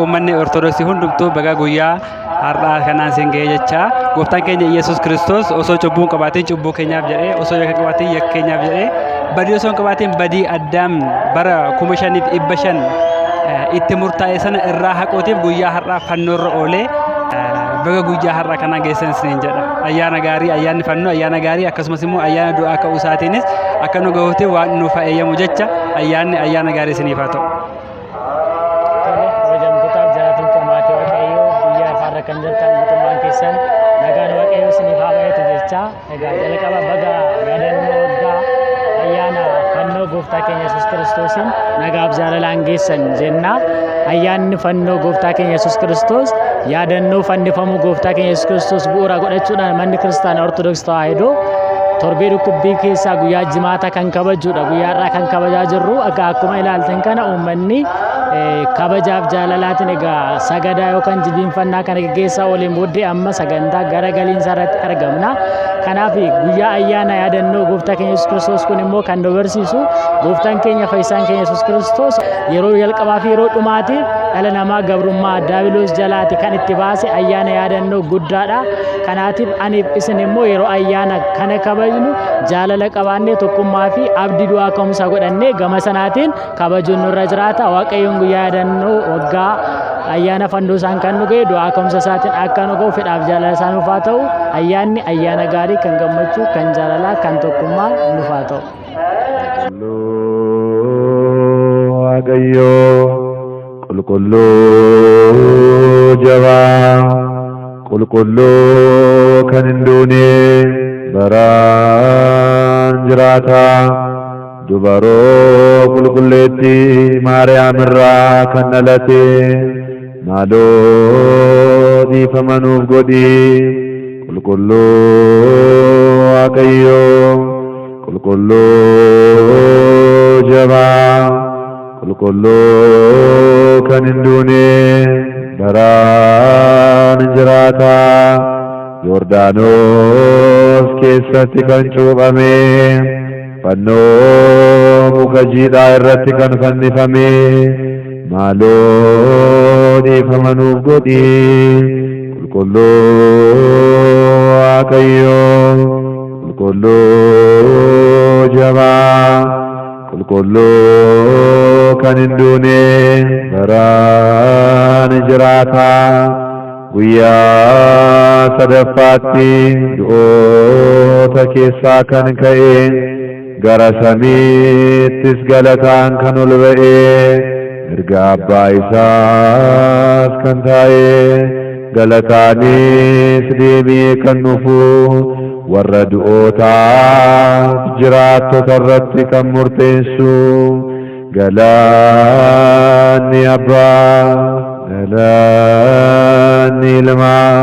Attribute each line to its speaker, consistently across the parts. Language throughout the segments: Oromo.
Speaker 1: uummanni Ortodoksii hundumtuu baga guyyaa har'aa kanaan siin ga'ee jecha gooftaan keenya Yesuus Kiristoos osoo cubbuun qabaatiin cubbuu keenyaaf jedhee osoo yakka qabaatiin yakka keenyaaf jedhee badii osoo hin qabaatiin badii Addaam bara 5,500 itti murtaa'e sana irraa haqootiif guyyaa har'aa fannoorra oolee baga guyyaa har'aa kanaan geessan isiniin jedha. Ayyaana gaarii, ayyaanni fannoo ayyaana gaarii akkasumas immoo ayyaana du'aa ka'uu isaatiinis akka nu gahuutti waan nuuf eeyyamu jecha ayyaanni ayyaana gaarii isiniif haa ta'u.
Speaker 2: Kan jirtan mootummaan keessan nagaan waaqayyo isiniif haa baay'atu jecha egaa jalqaba baga yaadannoo waggaa ayyaana fannoo gooftaa keenya Yesuus Kiristoosiin nagaaf jaalalaan geessan jenna. Ayyaanni fannoo gooftaa keenya Yesuus Kiristoos yaadannoo fannifamuu gooftaa keenya Yesuus Kiristoos bu'uura godhachuudhaan manni kiristaanaa Ortodoksii Tawaahidoo torbee dhukkubbii keessaa guyyaa jimaata kan kabajuudha. Guyyaa har'aa kan kabajaa jirru akkuma ilaaltan kana uummanni kabajaaf jaalalaatiin egaa sagadaa yookaan jilbiinfannaa kana gaggeessaa waliin booddee amma sagantaa garagaliinsaa irratti argamna. Kanaaf guyyaa ayyaana yaadannoo gooftaa keenya Yesuus Kiristoos kun immoo kan nu barsiisu gooftaan keenya fayyisaan keenya Yesuus Kiristoos yeroo jalqabaa fi yeroo dhumaatiif dhala namaa gabrummaa daabiloos jalaati kan itti baase ayyaana yaadannoo guddaadha. Kanaatiif aniif isin immoo yeroo ayyaana kana kabajnu jaalala qabaannee tokkummaa fi abdii du'aa ka'umsa godhannee gama sanaatiin kabajuun nurra jiraata. Waaqayyoon guyyaa yaadannoo waggaa ayyaana fannoo isaan kan nu ga'e du'aa ka'umsa isaatiin akka nu ga'u fedhaaf jaalala isaa nuuf haa ta'u. Ayyaanni ayyaana gaarii kan gammachuu kan jaalalaa kan tokkummaa nuuf haa ta'u.
Speaker 3: Waaqayyoo qulqulluu jabaa qulqulluu kan hin duune baraan jiraata dubaroo qulqulleetti Maariyaam irraa kan dhalate maaloo dhiifama nuuf godhi qulqulluu Waaqayyoo qulqulluu jabaa qulqulluu kan hin duune baraan jiraata Yordaanos keessatti kan cuuphame fannoo muka jiidhaa irratti kan fannifame maaloo dhiifama nuuf godhi qulqulluu Waaqayyoo qulqulluu jabaa qulqulluu kan hin duune baraan jiraata guyyaa sadaffaatti du'oota keessaa kan ka'e gara samiittis galataan kan ol ba'e mirga abbaa isaas kan taa'e galataanis deebi'ee kan dhufu warra du'ootaaf jiraattota irratti kan murteessu galaanni abbaa galaanni ilmaa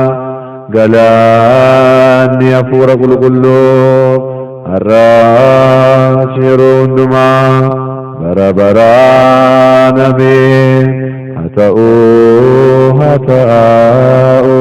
Speaker 3: galaanni hafuura qulqulluu har'aas yeroo hundumaa bara baraan ameen haa ta'u haa ta'u.